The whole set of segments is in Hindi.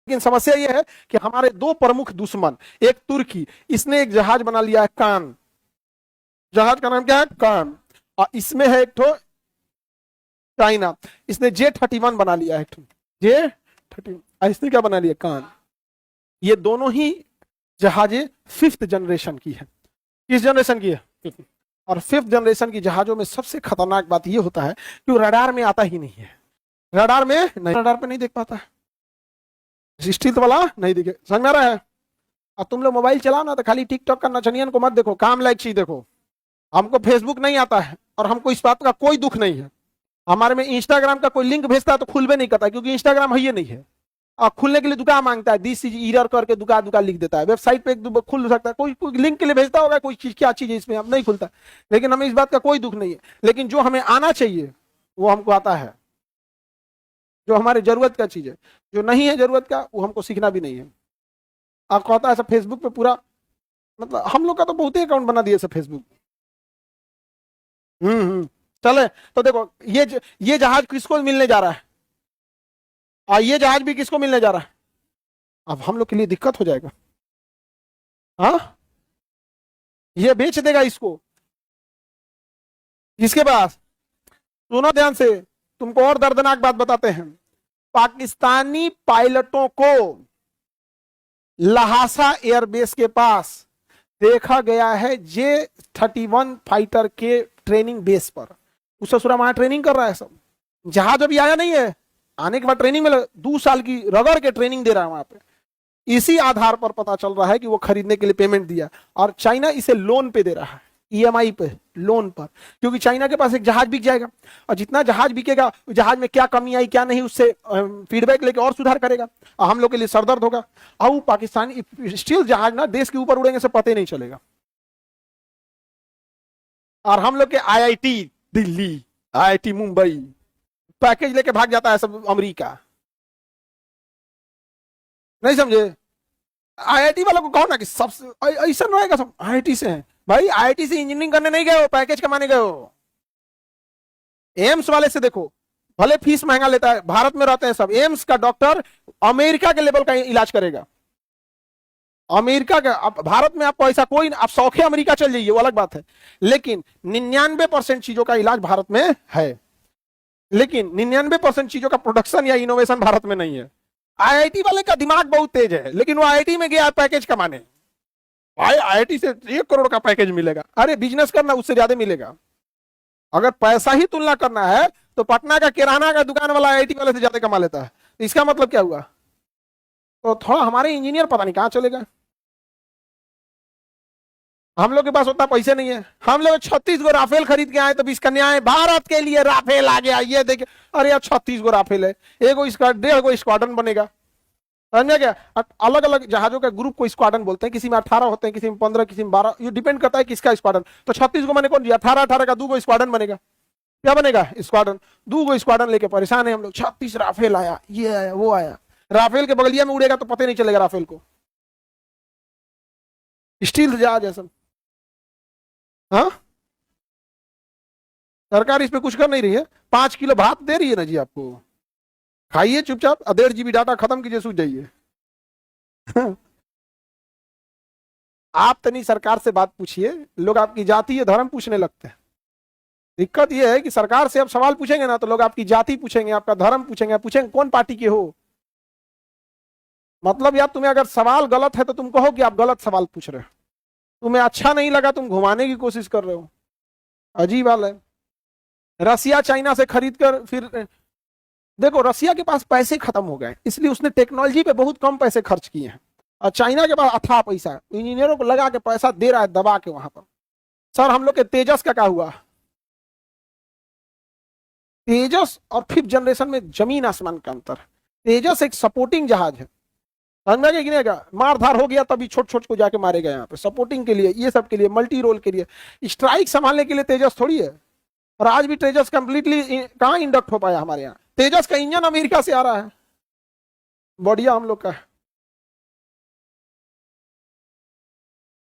लेकिन समस्या यह है कि हमारे दो प्रमुख दुश्मन, एक तुर्की, इसने एक जहाज बना लिया है कान। जहाज का नाम क्या है? कान। और इसमें है एक ठो चाइना, इसने J-31 बना लिया है। J-31, इसने क्या बना लिया? कान। ये दोनों ही जहाजें 5th जनरेशन की है। किस जनरेशन की है? 5th। और 5th जनरेशन की जहाजों में सबसे खतरनाक बात यह होता है कि वो रडार में आता ही नहीं है। रडार में नहीं, रडार पे नहीं देख पाता है, स्टील्थ वाला नहीं दिखे। समझ में आ रहा है? अब तुम लोग मोबाइल चलाओ ना तो खाली टिकटॉक का नचनियन को मत देखो, काम लायक चीज देखो। हमको फेसबुक नहीं आता है और हमको इस बात का कोई दुख नहीं है। हमारे में इंस्टाग्राम का कोई लिंक भेजता है तो खुलबे नहीं करता, क्योंकि इंस्टाग्राम है ही नहीं है। और खुलने के लिए दुकान मांगता है, दिस इज एरर करके दुकान लिख देता है। वेबसाइट पे एक खुल सकता है, कोई लिंक के लिए भेजता होगा, कोई चीज क्या चीज है इसमें, अब नहीं खुलता। लेकिन हमें इस बात का कोई दुख नहीं है। लेकिन जो हमें आना चाहिए वो हमको आता है, जो हमारे जरूरत का चीज है। जो नहीं है जरूरत का वो हमको सीखना भी नहीं है। आप कहता है सब फेसबुक पे पूरा, मतलब हम लोग का तो बहुत ही अकाउंट बना दिया सब फेसबुक। चले तो देखो, ये जहाज किसको मिलने जा रहा है, और ये जहाज भी किसको मिलने जा रहा है? अब हम लोग के लिए दिक्कत हो जाएगा। हाँ, ये बेच देगा इसको किसके पास? सुनो ध्यान से, तुमको और दर्दनाक बात बताते हैं। पाकिस्तानी पायलटों को लहासा एयरबेस के पास देखा गया है J-31 फाइटर के ट्रेनिंग बेस पर। उस ससुरा वहां ट्रेनिंग कर रहा है सब। जहाज अभी आया नहीं है, आने के बाद ट्रेनिंग में 2 साल की रगड़ के ट्रेनिंग दे रहा है वहां पे। इसी आधार पर पता चल रहा है कि वो खरीदने के लिए पेमेंट दिया, और चाइना इसे लोन पे दे रहा है, EMI पे, लोन पर। क्योंकि चाइना के पास एक जहाज बिक जाएगा, और जितना जहाज बिकेगा जहाज में क्या कमी आई क्या नहीं उससे फीडबैक लेके और सुधार करेगा, और हम लोग के लिए सरदर्द होगा। और वो पाकिस्तानी स्टील जहाज ना देश के ऊपर उड़ेंगे से पता ही नहीं चलेगा। और हम लोग के IIT Delhi, IIT Mumbai package लेके भाग जाता है सब अमेरिका। नहीं समझे? IIT वालों को कहो ना कि सबसे ऐसा रहेगा, सब IIT से है भाई। IIT से इंजीनियरिंग करने नहीं गए हो, पैकेज कमाने गए हो। एम्स वाले से देखो, भले फीस महंगा लेता है, भारत में रहते हैं सब। एम्स का डॉक्टर अमेरिका के लेवल का इलाज करेगा। अमेरिका का, अब भारत में आपको ऐसा कोई, आप सौखे अमेरिका चल जाइए वो अलग बात है, लेकिन 99% चीजों का इलाज भारत में है। लेकिन 99% चीजों का प्रोडक्शन या इनोवेशन भारत में नहीं है। IIT वाले का दिमाग बहुत तेज है, लेकिन वो IIT में गया पैकेज कमाने। भाई IIT से 1 करोड़ का पैकेज मिलेगा, अरे बिजनेस करना उससे ज्यादा मिलेगा। अगर पैसा ही तुलना करना है तो पटना का किराना का दुकान वाला IIT वाले से ज्यादा कमा लेता है। तो इसका मतलब क्या हुआ? तो थोड़ा हमारे इंजीनियर पता नहीं कहां चलेगा। हम लोग के पास उतना पैसे नहीं है। हम लोग 36 गो राफेल खरीद के आए तो 20 कन्याएं, भारत के लिए राफेल आ गया, ये देखिए। अरे यार 36 गो राफेल है, 1.5 गो स्क्वाड्रन बनेगा। समझा क्या? अलग अलग जहाजों का ग्रुप को स्क्वाड्रन बोलते हैं, किसी में 18 होते हैं, किसी में 15, किसी में 12, ये डिपेंड करता है किसका स्क्वाड्रन। तो 36 को मैंने कौन दिया? 18 का 2 गो स्क्वाड्रन बनेगा। क्या बनेगा? स्क्वाड्रन। 2 गो स्क्वाड्रन लेके परेशान है हम लोग। 36 राफेल आया, ये आया वो आया। राफेल के बगलिया में उड़ेगा तो पता नहीं चलेगा राफेल को। स्टील जहाज है सब। हाँ, सरकार इस पे कुछ कर नहीं रही है। 5 किलो भात दे रही है ना जी आपको, खाइए चुपचाप, 1.5 GB डाटा खत्म कीजिए, सूझ जाइए। आप तनी सरकार से बात पूछिए, लोग आपकी जाति या धर्म पूछने लगते हैं। दिक्कत यह है कि सरकार से आप सवाल पूछेंगे ना तो लोग आपकी जाति पूछेंगे, आपका धर्म पूछेंगे, पूछेंगे कौन पार्टी के हो। मतलब यार, तुम्हें अगर सवाल गलत है तो तुम कहो कि आप गलत सवाल पूछ रहे हो। तुम्हें अच्छा नहीं लगा, तुम घुमाने की कोशिश कर रहे हो। अजीब हाल है। रसिया चाइना से खरीद कर फिर देखो, रसिया के पास पैसे खत्म हो गए, इसलिए उसने टेक्नोलॉजी पे बहुत कम पैसे खर्च किए हैं। और चाइना के पास अथाह पैसा है, इंजीनियरों को लगा के पैसा दे रहा है दबा के वहां पर। सर हम लोग के तेजस का क्या हुआ? तेजस और 5th जनरेशन में जमीन आसमान का अंतर। तेजस एक सपोर्टिंग जहाज है, समझ में कि नहीं? मारधार हो गया तभी छोट छोट को जाके मारेगा यहाँ पे, सपोर्टिंग के लिए, ये सब के लिए, मल्टी रोल के लिए। स्ट्राइक संभालने के लिए तेजस थोड़ी है। और आज भी तेजस कंप्लीटली कहां इंडक्ट हो पाया हमारे यहाँ? तेजस का इंजन अमेरिका से आ रहा है, बढ़िया हम लोग का।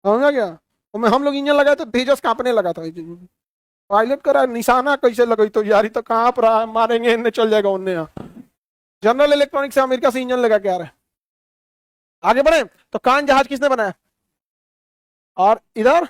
समझा क्या? हम लोग इंजन लगाए तो तेजस कांपने लगा था। पायलट करा निशाना कैसे लगी तो यार, तो कांप रहा है, मारेंगे इन्हें, चल जाएगा उन्हें। जनरल इलेक्ट्रॉनिक से अमेरिका से इंजन लगा के आ रहा है। आगे बढ़े तो कान जहाज किसने बनाया, और इधर